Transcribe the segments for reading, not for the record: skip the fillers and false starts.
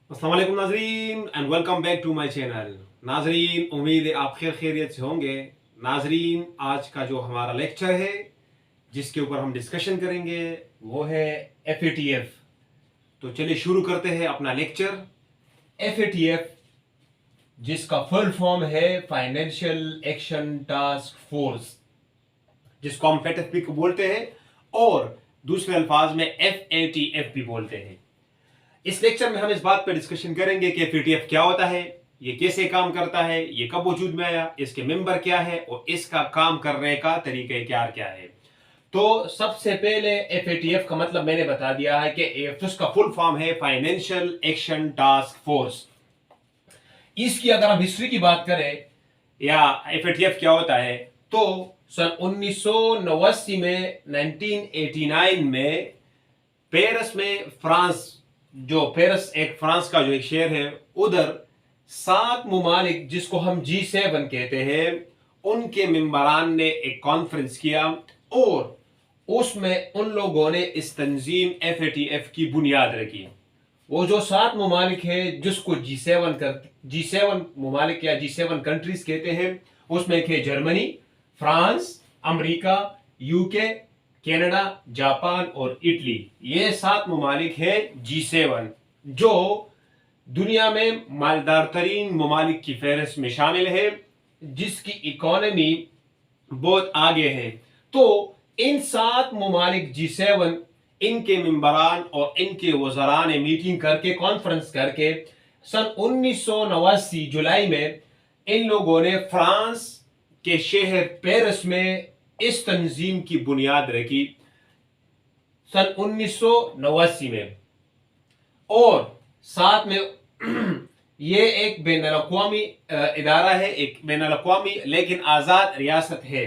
अस्सलाम वालेकुम नाजरीन and welcome back to my channel. नाजरीन, उम्मीद है आप खैरियत से होंगे। नाजरीन, आज का जो हमारा लेक्चर है जिसके ऊपर हम डिस्कशन करेंगे वो है FATF। तो चलिए शुरू करते हैं अपना लेक्चर। FATF जिसका फुल फॉर्म है फाइनेंशियल एक्शन टास्क फोर्स, जिसको हम FATF बोलते हैं और दूसरे अल्फाज में FATF भी बोलते हैं। इस लेक्चर में हम इस बात पर डिस्कशन करेंगे कि FATF क्या होता है, ये कैसे काम करता है, ये कब वजूद में आया, इसके मेंबर क्या है और इसका काम करने का तरीका क्या है। तो सबसे पहले FATF का मतलब मैंने बता दिया है कि उसका फुल फॉर्म है फाइनेंशियल एक्शन टास्क फोर्स। इसकी अगर हम हिस्ट्री की बात करें या FATF क्या होता है, तो सन 1989 में 1989 में पेरिस में पेरिस एक फ्रांस का जो एक शहर है, उधर 7 मुमालिक जिसको हम G7 कहते हैं, उनके मेंबरान ने एक कॉन्फ्रेंस किया और उसमें उन लोगों ने इस तंजीम FATF की बुनियाद रखी। वो जो 7 मुमालिक है जिसको G7 मुमालिक या G7 कंट्रीज कहते हैं, उसमें एक है Germany, France, America, UK, Canada, Japan और इटली। ये 7 मुमालिक है G7 जो दुनिया में मालदार तरीन मुमालिक की फहरिस्त में शामिल है, जिसकी इकोनॉमी बहुत आगे है। तो इन 7 मुमालिक G7 इनके मेंबरान और इनके वज़रा ने मीटिंग करके कॉन्फ्रेंस करके सन 1989 जुलाई में इन लोगों ने फ्रांस के शहर पेरिस में इस तंजीम की बुनियाद रखी सन 1989 में। और साथ में ये एक बैनुल-अक़वामी इदारा है, एक बैनुल-अक़वामी लेकिन आज़ाद रियासत है,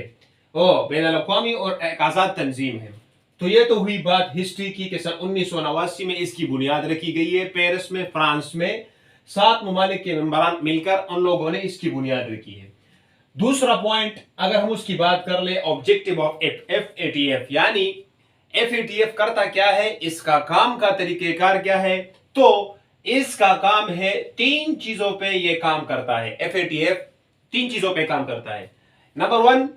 बैनुल-अक़वामी और एक आज़ाद तंजीम है। तो ये तो हुई बात हिस्ट्री की कि सन 1989 में इसकी बुनियाद रखी गई है पेरिस में, फ्रांस में 7 मुमालिक के मेंबरान मिलकर उन लोगों ने इसकी बुनियाद रखी है। दूसरा पॉइंट अगर हम उसकी बात कर ले, ऑब्जेक्टिव ऑफ FATF, यानी FATF करता क्या है, इसका काम का तरीकेकार क्या है। तो इसका काम है 3 चीजों पे ये काम करता है। FATF 3 चीजों पे काम करता है। Number 1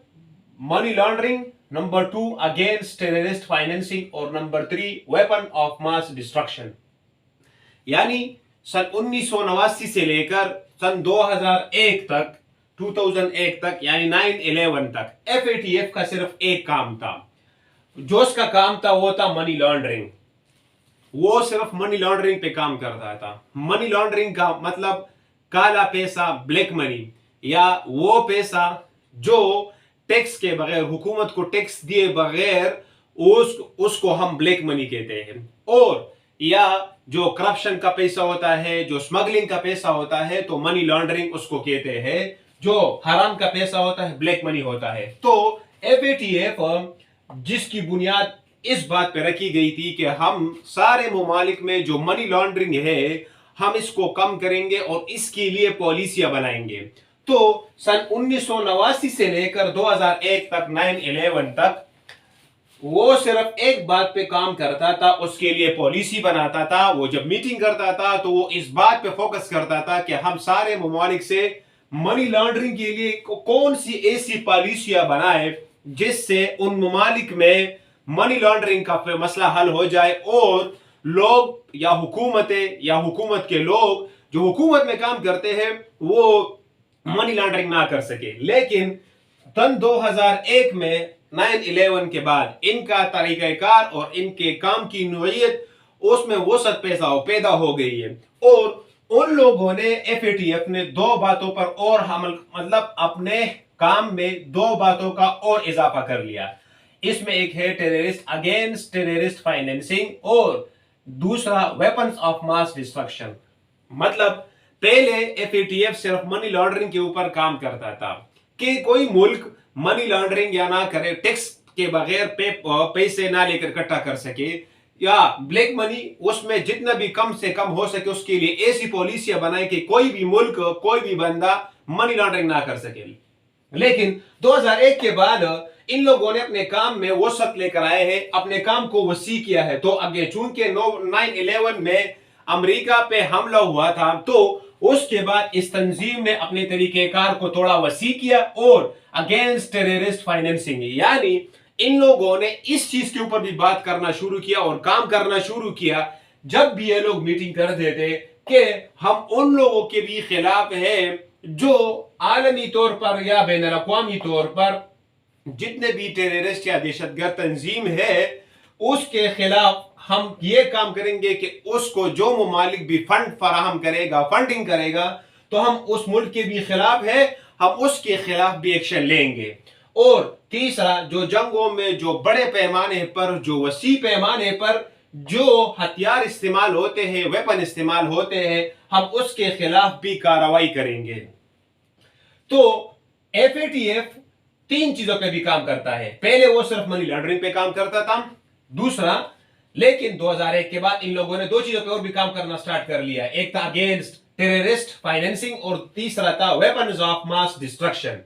money laundering, number 2 against terrorist financing और number 3 weapon of mass destruction. यानी सन 1989 से लेकर सन 2001 तक यानी 9/11 तक FATF का सिर्फ एक काम था। जो उसका काम था वो था मनी लॉन्ड्रिंग। वो सिर्फ मनी लॉन्ड्रिंग पे काम करता था। मनी लॉन्ड्रिंग का मतलब काला पैसा, ब्लैक मनी, या वो पैसा जो टैक्स के बगैर, हुकूमत को टैक्स दिए बगैर उसको हम ब्लैक मनी कहते हैं। और या जो करप्शन का पैसा होता है, जो स्मगलिंग का पैसा होता है, तो मनी लॉन्ड्रिंग उसको कहते हैं। जो हराम का पैसा होता है ब्लैक मनी होता है। तो FATF जिसकी बुनियाद इस बात पे रखी गई थी कि हम सारे ममालिक में जो मनी लॉन्ड्रिंग है हम इसको कम करेंगे और इसके लिए पॉलिसियां बनाएंगे। तो सन 1989 से लेकर 2001 तक, 9/11 तक, वो सिर्फ एक बात पे काम करता था, उसके लिए पॉलिसी बनाता था। वो जब मीटिंग करता था तो वो इस बात पे फोकस करता था कि हम सारे ममालिक से मनी लॉन्ड्रिंग के लिए कौन सी ऐसी पॉलिसियां बनाए जिससे उन ममालिक में मनी लॉन्ड्रिंग का मसला हल हो जाए और लोग या हुकूमतें या हुकूमत के लोग जो हुकूमत में काम करते हैं वो मनी लॉन्ड्रिंग ना कर सके। लेकिन सन 2001 में 9/11 के बाद इनका तरीक़ाकार और इनके काम की नौइयत उसमें वसत पैदा हो गई है और उन लोगों ने FATF ने 2 बातों पर और हमल मतलब अपने काम में 2 बातों का और इजाफा कर लिया। इसमें एक है टेररिस्ट अगेंस्ट टेररिस्ट फाइनेंसिंग और दूसरा वेपन्स ऑफ मास डिस्ट्रक्शन। मतलब पहले FATF सिर्फ मनी लॉन्ड्रिंग के ऊपर काम करता था कि कोई मुल्क मनी लॉन्ड्रिंग या ना करे, टैक्स के बगैर पैसे ना लेकर इकट्ठा कर सके, या ब्लैक मनी उसमें जितना भी कम से कम हो सके उसके लिए ऐसी पॉलिसियां बनाए कि कोई भी मुल्क, कोई भी बंदा मनी लॉन्ड्रिंग ना कर सके। लेकिन 2001 के बाद इन लोगों ने अपने काम में वसत लेकर आए हैं, अपने काम को वसी किया है। तो आगे चूंकि 9/11 में अमेरिका पे हमला हुआ था, तो उसके बाद इस तंजीम ने अपने तरीकेकार को थोड़ा वसी किया और अगेंस्ट टेररिस्ट फाइनेंसिंग, यानी इन लोगों ने इस चीज के ऊपर भी बात करना शुरू किया और काम करना शुरू किया। जब भी ये लोग मीटिंग करते थे कि हम उन लोगों के भी खिलाफ हैं जो आलमी तौर पर या बैन अल-अक़वामी तौर पर जितने भी टेररिस्ट या दहशतगर्द तंजीम है उसके खिलाफ हम ये काम करेंगे कि उसको जो ममालिक भी फंड फराहम करेगा, फंडिंग करेगा, तो हम उस मुल्क के भी खिलाफ है, हम उसके खिलाफ भी एक्शन लेंगे। और तीसरा, जो जंगों में जो बड़े पैमाने पर, जो वसी पैमाने पर जो हथियार इस्तेमाल होते हैं, वेपन इस्तेमाल होते हैं, हम उसके खिलाफ भी कार्रवाई करेंगे। तो एफएटीएफ 3 चीजों पे भी काम करता है। पहले वो सिर्फ मनी लॉन्ड्रिंग पे काम करता था, दूसरा, लेकिन 2001 के बाद इन लोगों ने 2 चीजों पे और भी काम करना स्टार्ट कर लिया। एक था अगेंस्ट टेररिस्ट फाइनेंसिंग और तीसरा था वेपन्स ऑफ मास डिस्ट्रक्शन।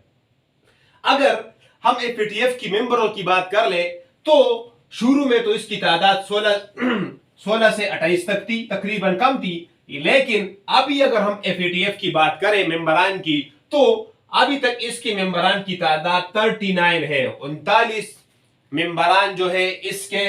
अगर हम एफएटीएफ की मेंबरों की बात कर ले तो शुरू में तो इसकी तादाद 16 से 28 तक थी, तकरीबन कम थी, लेकिन अभी अगर हम एफएटीएफ की बात करें मेंबरान की, तो अभी तक इसके मेंबरान की तादाद 39 है। 39 मेंबरान जो है इसके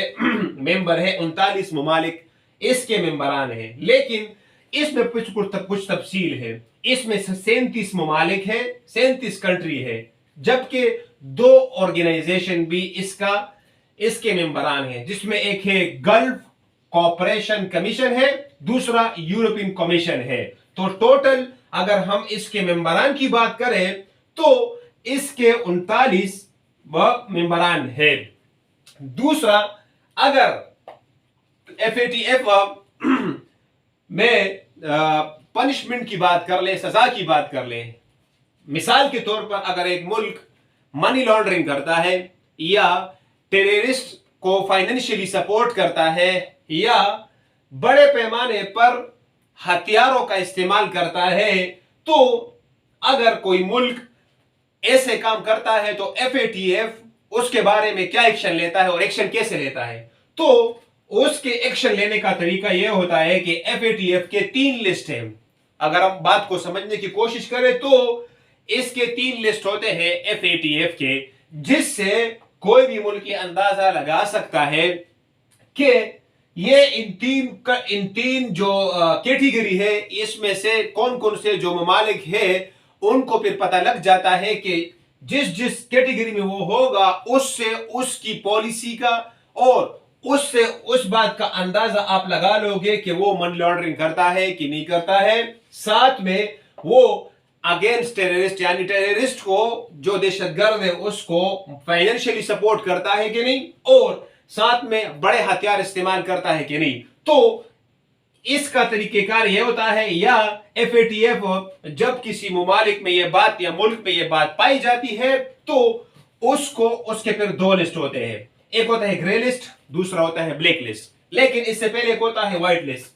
मेंबर है, 39 ममालिक इसके मेंबरान है। लेकिन इसमें कुछ तफसील है। इसमें 37 ममालिक है, 37 कंट्री है, जबकि 2 ऑर्गेनाइजेशन भी इसके मेंबरान है, जिसमें एक है गल्फ कॉपरेशन कमीशन है, दूसरा यूरोपियन कमीशन है। तो टोटल अगर हम इसके मेंबरान की बात करें तो इसके 39 मेंबरान है। दूसरा, अगर एफएटीएफ में पनिशमेंट की बात कर ले, सजा की बात कर ले, मिसाल के तौर पर अगर एक मुल्क मनी लॉन्ड्रिंग करता है या टेररिस्ट को फाइनेंशियली सपोर्ट करता है या बड़े पैमाने पर हथियारों का इस्तेमाल करता है, तो अगर कोई मुल्क ऐसे काम करता है तो एफएटीएफ उसके बारे में क्या एक्शन लेता है और एक्शन कैसे लेता है। तो उसके एक्शन लेने का तरीका यह होता है कि एफएटीएफ के 3 लिस्ट हैं। अगर हम बात को समझने की कोशिश करें तो इसके 3 लिस्ट होते हैं एफएटीएफ के, जिससे कोई भी मुल्क ये अंदाजा लगा सकता है कि ये इन तीन जो कैटेगरी है, इसमें से कौन कौन से जो ममालिक है उनको फिर पता लग जाता है कि जिस कैटेगरी में वो होगा उससे उसकी पॉलिसी का और उससे उस बात का अंदाजा आप लगा लोगे कि वो मनी लॉन्ड्रिंग करता है कि नहीं करता है। साथ में वो अगेंस्ट टेररिस्ट यानी टेररिस्ट को जो दहशतगर्द है उसको फाइनेंशियली सपोर्ट करता है कि नहीं, और साथ में बड़े हथियार इस्तेमाल करता है कि नहीं। तो इसका तरीकेकार यह होता है, या एफएटीएफ जब किसी ममालिक में यह बात या मुल्क में यह बात पाई जाती है तो उसके फिर 2 लिस्ट होते हैं। एक होता है ग्रे लिस्ट, दूसरा होता है ब्लैक लिस्ट। लेकिन इससे पहले एक होता है व्हाइट लिस्ट।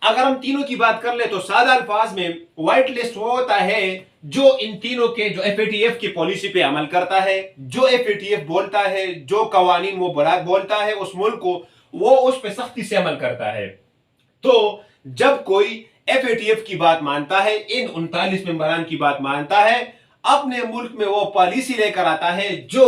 अगर हम तीनों की बात कर ले तो सादा अल्फाज में व्हाइट लिस्ट वो होता है जो इन तीनों के, जो एफएटीएफ की पॉलिसी पे अमल करता है, जो एफएटीएफ बोलता है, जो कवानीन वो बोलता है उस मुल्क को, वो उस पे सख्ती से अमल करता है। तो जब कोई एफएटीएफ की बात मानता है, इन 39 मेंबरान की बात मानता है, अपने मुल्क में वो पॉलिसी लेकर आता है जो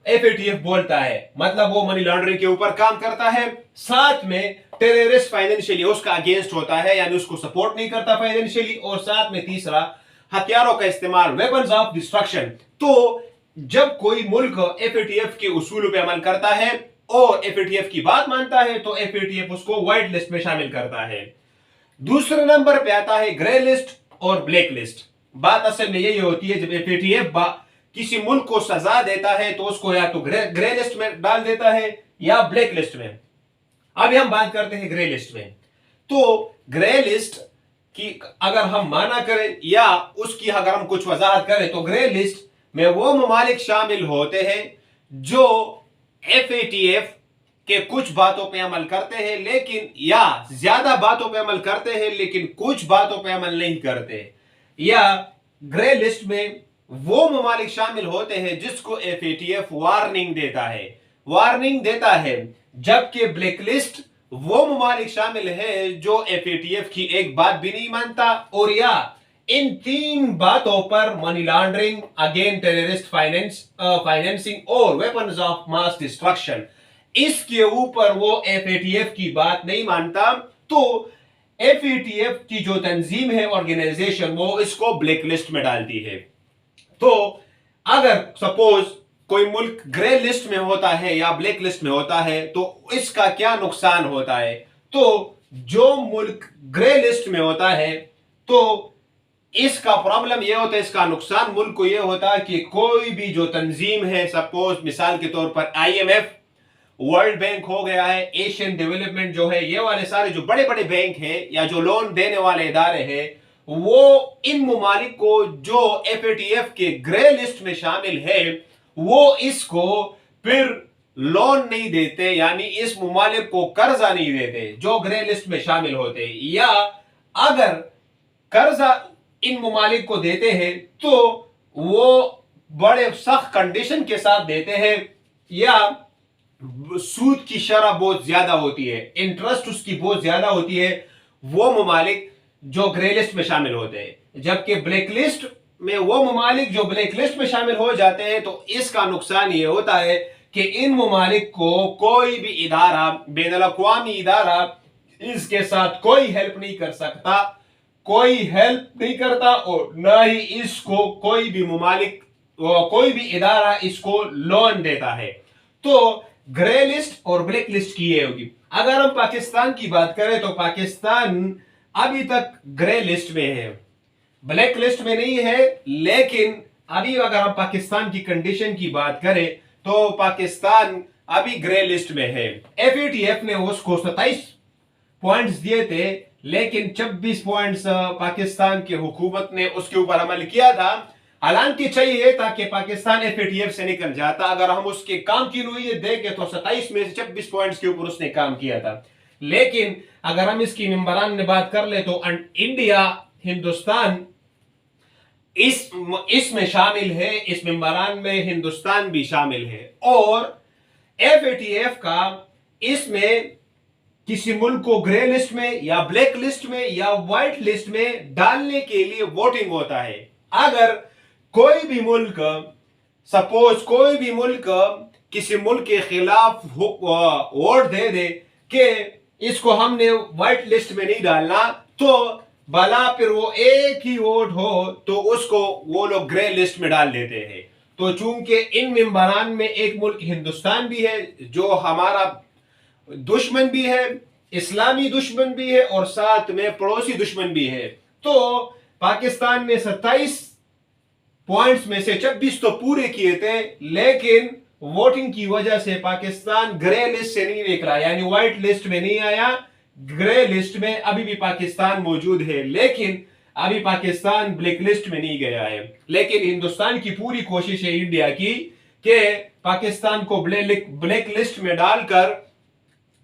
एफएटीएफ बोलता है, मतलब वो मनी लॉन्ड्रिंग के ऊपर काम करता है, साथ में टेररिस्ट फाइनेंशियली उसका अगेंस्ट होता है, यानी उसको सपोर्ट नहीं करता फाइनेंशियली, और साथ में तीसरा हथियारों का इस्तेमाल, वेपन्स ऑफ डिस्ट्रक्शन। तो जब कोई मुल्क एफएटीएफ के उसूलों पे अमल करता है और एफएटीएफ की बात मानता है तो एफएटीएफ उसको व्हाइट लिस्ट में शामिल करता है। दूसरे नंबर पे आता है ग्रे लिस्ट और ब्लैक लिस्ट। बात असल में यही होती है, जब एफएटीएफ किसी मुल्क को सजा देता है तो उसको या तो ग्रे लिस्ट में डाल देता है या ब्लैक लिस्ट में। अभी हम बात करते हैं ग्रे लिस्ट में। तो ग्रे लिस्ट की अगर हम माना करें या उसकी अगर हम कुछ वजाहत करें तो ग्रे लिस्ट में वो ममालिक शामिल होते हैं जो एफएटीएफ के कुछ बातों पे अमल करते हैं लेकिन, या ज्यादा बातों पे अमल करते हैं लेकिन कुछ बातों पे अमल नहीं करते, या ग्रे लिस्ट में वो ममालिक शामिल होते हैं जिसको एफएटीएफ वार्निंग देता है, जबकि ब्लैक लिस्ट वो ममालिक शामिल है जो FATF की एक बात भी नहीं मानता, और या इन 3 बातों पर money laundering, again terrorist financing और वेपन्स ऑफ मास डिस्ट्रक्शन, इसके ऊपर वो FATF की बात नहीं मानता, तो FATF की जो तंजीम है, ऑर्गेनाइजेशन, वो इसको ब्लैक लिस्ट में डालती है। तो अगर सपोज कोई मुल्क ग्रे लिस्ट में होता है या ब्लैक लिस्ट में होता है, तो इसका क्या नुकसान होता है? तो जो मुल्क ग्रे लिस्ट में होता है, तो इसका प्रॉब्लम यह होता है, इसका नुकसान मुल्क को यह होता है कि कोई भी जो तंजीम है, सपोज मिसाल के तौर पर IMF, वर्ल्ड बैंक हो गया है, एशियन डेवलपमेंट जो है, ये वाले सारे जो बड़े बड़े बैंक हैं या जो लोन देने वाले इदारे हैं, वो इन ममालिक को जो FATF के ग्रे लिस्ट में शामिल है, वो इसको फिर लोन नहीं देते, यानी इस ममालिक को कर्जा नहीं देते जो ग्रे लिस्ट में शामिल होते, या अगर कर्जा इन ममालिक को देते हैं तो वो बड़े सख्त कंडीशन के साथ देते हैं, या सूद की शरह बहुत ज्यादा होती है, इंटरेस्ट उसकी बहुत ज्यादा होती है, वो ममालिक जो ग्रे लिस्ट में शामिल होते हैं। जबकि ब्लैक लिस्ट में वो ममालिक जो ब्लैक लिस्ट में शामिल हो जाते हैं, तो इसका नुकसान ये होता है कि इन ममालिक को कोई भी इदारा, बैनुल-अक़वामी इदारा, इसके साथ कोई हेल्प नहीं कर सकता, कोई हेल्प नहीं करता, और ना ही इसको कोई भी ममालिक, कोई भी इदारा इसको लोन देता है। तो ग्रे लिस्ट और ब्लैक लिस्ट की ये होगी। अगर हम पाकिस्तान की बात करें तो पाकिस्तान अभी तक ग्रे लिस्ट में है, ब्लैक लिस्ट में नहीं है, लेकिन अभी अगर हम पाकिस्तान की कंडीशन की बात करें तो पाकिस्तान अभी ग्रे लिस्ट में है। FATF ने उसको 27 पॉइंट्स दिए थे, लेकिन 26 पॉइंट्स पाकिस्तान की हुकूमत ने उसके ऊपर अमल किया था। हालांकि चाहिए था कि पाकिस्तान FATF से निकल जाता। अगर हम उसके काम की नोयत देखें तो 27 में से 26 पॉइंट्स के ऊपर उसने काम किया था। लेकिन अगर हम इसकी मेंबरान में बात कर ले तो इंडिया, हिंदुस्तान इसमें शामिल है, इस मेंबरान में हिंदुस्तान भी शामिल है, और FATF का इसमें किसी मुल्क को ग्रे लिस्ट में या ब्लैक लिस्ट में या व्हाइट लिस्ट में डालने के लिए वोटिंग होता है। अगर कोई भी मुल्क, सपोज कोई भी मुल्क किसी मुल्क के खिलाफ वोट दे दे कि इसको हमने व्हाइट लिस्ट में नहीं डालना, तो भला फिर वो एक ही वोट हो तो उसको वो लोग ग्रे लिस्ट में डाल देते हैं। तो चूंकि इन मेंबरान में एक मुल्क हिंदुस्तान भी है जो हमारा दुश्मन भी है, इस्लामी दुश्मन भी है, और साथ में पड़ोसी दुश्मन भी है, तो पाकिस्तान ने 27 पॉइंट्स में से 26 तो पूरे किए थे, लेकिन वोटिंग की वजह से पाकिस्तान ग्रे लिस्ट से नहीं निकला, यानी व्हाइट लिस्ट में नहीं आया, ग्रे लिस्ट में अभी भी पाकिस्तान मौजूद है, लेकिन अभी पाकिस्तान ब्लैक लिस्ट में नहीं गया है। लेकिन हिंदुस्तान की पूरी कोशिश है इंडिया की कि पाकिस्तान को ब्लैक लिस्ट में डालकर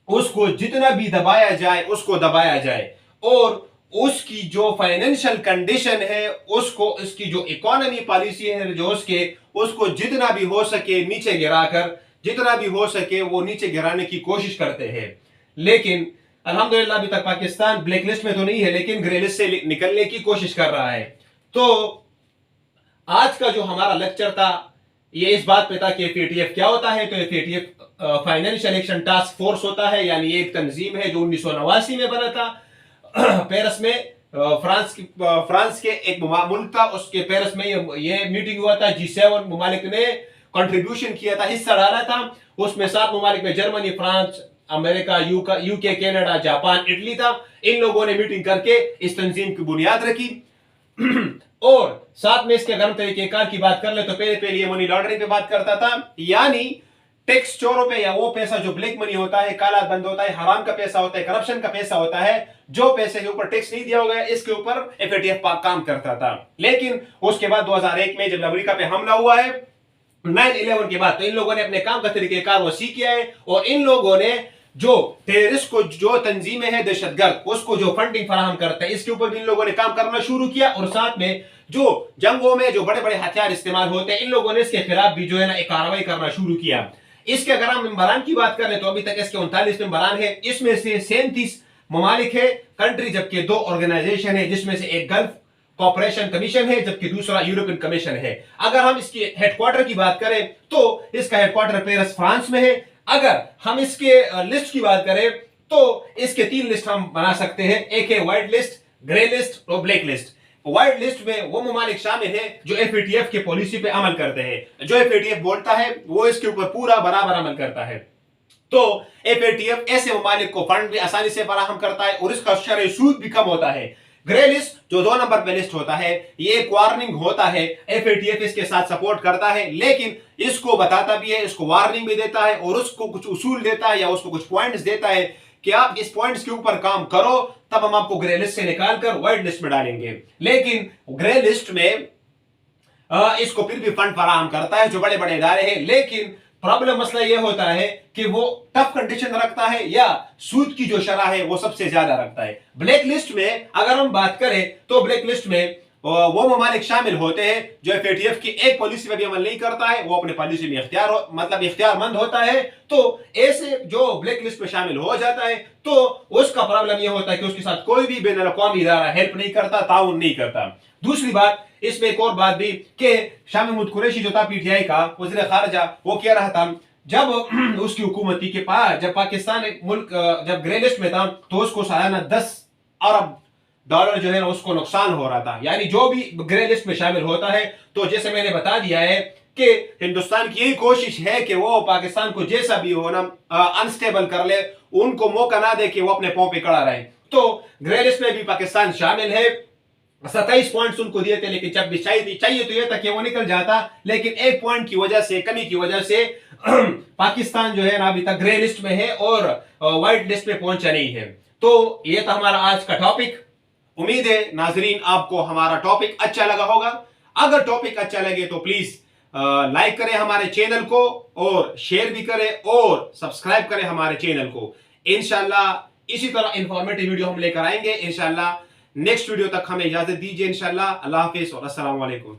उसको जितना भी दबाया जाए उसको दबाया जाए, और उसकी जो फाइनेंशियल कंडीशन है, उसको, उसकी जो इकोनॉमी पॉलिसी है जो उसको जितना भी हो सके नीचे गिराकर, जितना भी हो सके वो नीचे गिराने की कोशिश करते हैं। लेकिन अल्हम्दुलिल्लाह अभी तक पाकिस्तान ब्लैक लिस्ट में तो नहीं है, लेकिन ग्रे लिस्ट से निकलने की कोशिश कर रहा है। तो आज का जो हमारा लेक्चर था ये इस बात पे था कि FATF क्या होता है। तो FATF financial action task force होता है, यानी एक तंजीम है जो 1989 में बना था पेरिस में। फ्रांस के एक मुल्क था, उसके पेरिस में ये मीटिंग हुआ था। G7 ममालिक ने कंट्रीब्यूशन किया था, हिस्सा डाला था। उसमें 7 ममालिक में Germany, France, America, UK, Canada, Japan, Italy था। इन लोगों ने मीटिंग करके इस तंजीम की बुनियाद रखी। और साथ में इसके गर्म तरीकेकार की बात कर ले तो पहले ये मनी लॉन्ड्रिंग पे बात करता था, यानी टैक्स चोरों पे, या वो पैसा जो ब्लैक मनी होता है, काला धन होता है, हराम का पैसा होता है, करप्शन का पैसा होता है, जो पैसे के ऊपर टैक्स नहीं दिया होगा, इसके ऊपर FATF काम करता था। लेकिन उसके बाद 2001 में जब अमेरिका पे हमला हुआ है 9/11 के बाद, तो इन लोगों ने अपने काम का तरीकेकार वसी किया है, और इन लोगों ने जो टेररिस्ट को, जो तंजीमें हैं दहशतगर्द, उसको जो फंडिंग फराहम करता है, इसके ऊपर भी इन लोगों ने काम करना शुरू किया। और साथ में जो जंगों में जो बड़े बड़े हथियार इस्तेमाल होते हैं, इन लोगों ने इसके खिलाफ भी जो है ना एक कार्रवाई करना शुरू किया। اس کے اگر ہم ممبران کی بات کر لیں تو ابھی تک اس کے 39 ممبران ہیں، اس میں سے 37 ممالک ہے کنٹری، جبکہ 2 آرگنائزیشن ہے جس میں سے ایک گلف کوپریشن کمیشن ہے جبکہ دوسرا یورپین کمیشن ہے۔ اگر ہم اس کی ہیڈ کوارٹر کی بات کریں تو اس کا ہیڈ کوارٹر پیرس فرانس میں ہے۔ اگر ہم اس کے لسٹ کی بات کریں تو اس کے 3 لسٹ ہم بنا سکتے ہیں، ایک ہے وائٹ لسٹ، گرے لسٹ اور بلیک لسٹ۔ وائٹ لسٹ میں وہ ممالک شامل ہیں جو FATF کی پالیسی پہ عمل کرتے ہیں، جو FATF بولتا ہے وہ اس کے اوپر پورا برابر عمل کرتا ہے۔ تو FATF ایسے ممالک کو فنڈ بھی آسانی سے فراہم کرتا ہے اور اس کا شرعی سود بھی کم ہوتا ہے۔ گرے لسٹ جو 2 نمبر پہ لسٹ ہوتا ہے، یہ ایک وارننگ ہوتا ہے، FATF اس کے ساتھ سپورٹ کرتا ہے لیکن اس کو بتاتا بھی ہے، اس کو وارننگ بھی دیتا ہے اور اس کو کچھ اصول دیتا ہے یا اس کو کچھ پوائنٹس دیتا ہے کہ آپ اس پوائنٹس کے اوپر کام کرو تب ہم آپ کو گرے لسٹ سے نکال کر وائٹ لسٹ میں ڈالیں گے۔ لیکن گرے لسٹ میں اس کو پھر بھی فنڈ فراہم کرتا ہے جو بڑے بڑے ادارے ہیں، لیکن پرابلم مسئلہ یہ ہوتا ہے کہ وہ ٹف کنڈیشن رکھتا ہے یا سود کی جو شرح ہے وہ سب سے زیادہ رکھتا ہے۔ بلیک لسٹ میں اگر ہم بات کریں تو بلیک لسٹ میں وہ ممالک شامل ہوتے ہیں جو FATF کی ایک پالیسی پہ بھی عمل نہیں کرتا ہے، وہ اپنے پالیسی میں اختیار مند ہوتا ہے، تو ایسے جو بلیک لسٹ میں شامل ہو جاتا ہے تو اس کا پرابلم یہ ہوتا ہے کہ اس کے ساتھ کوئی بھی بین الاقوامی ادارہ ہیلپ نہیں کرتا، تعاون نہیں کرتا۔ دوسری بات اس میں ایک اور بات بھی کہ شاہ محمود قریشی جو تھا PTI کا وزیر خارجہ، وہ کہہ رہا تھا جب اس کی حکومت تھی کہ جب پاکستان ایک ملک جب گرے لسٹ میں تھا تو اس کو سالانہ 10 ارب ڈالر جو ہے نا اس کو نقصان ہو رہا تھا، یعنی جو بھی گرے لسٹ میں شامل ہوتا ہے۔ تو جیسے میں نے بتا دیا ہے کہ ہندوستان کی یہی کوشش ہے کہ وہ پاکستان کو جیسا بھی ہو نا انسٹیبل کر لے، ان کو موقع نہ دے کہ وہ اپنے پاؤں پہ کھڑا رہے۔ تو گرے لسٹ میں بھی پاکستان شامل ہے، 27 پوائنٹس ان کو دیے تھے لیکن جب بھی چاہیے تو یہ تھا کہ وہ نکل جاتا، لیکن ایک پوائنٹ کی وجہ سے، کمی کی وجہ سے پاکستان جو ہے نا ابھی تک گرے لسٹ میں ہے اور وائٹ لسٹ میں پہنچا نہیں ہے۔ تو یہ تھا ہمارا آج کا ٹاپک۔ امید ہے ناظرین آپ کو ہمارا ٹاپک اچھا لگا ہوگا۔ اگر ٹاپک اچھا لگے تو پلیز لائک کریں ہمارے چینل کو اور شیئر بھی کریں اور سبسکرائب کریں ہمارے چینل کو۔ انشاءاللہ اسی طرح انفارمیٹیو ویڈیو ہم لے کر آئیں گے انشاءاللہ۔ نیکسٹ ویڈیو تک ہمیں اجازت دیجیے انشاءاللہ۔ اللہ حافظ اور السلام علیکم۔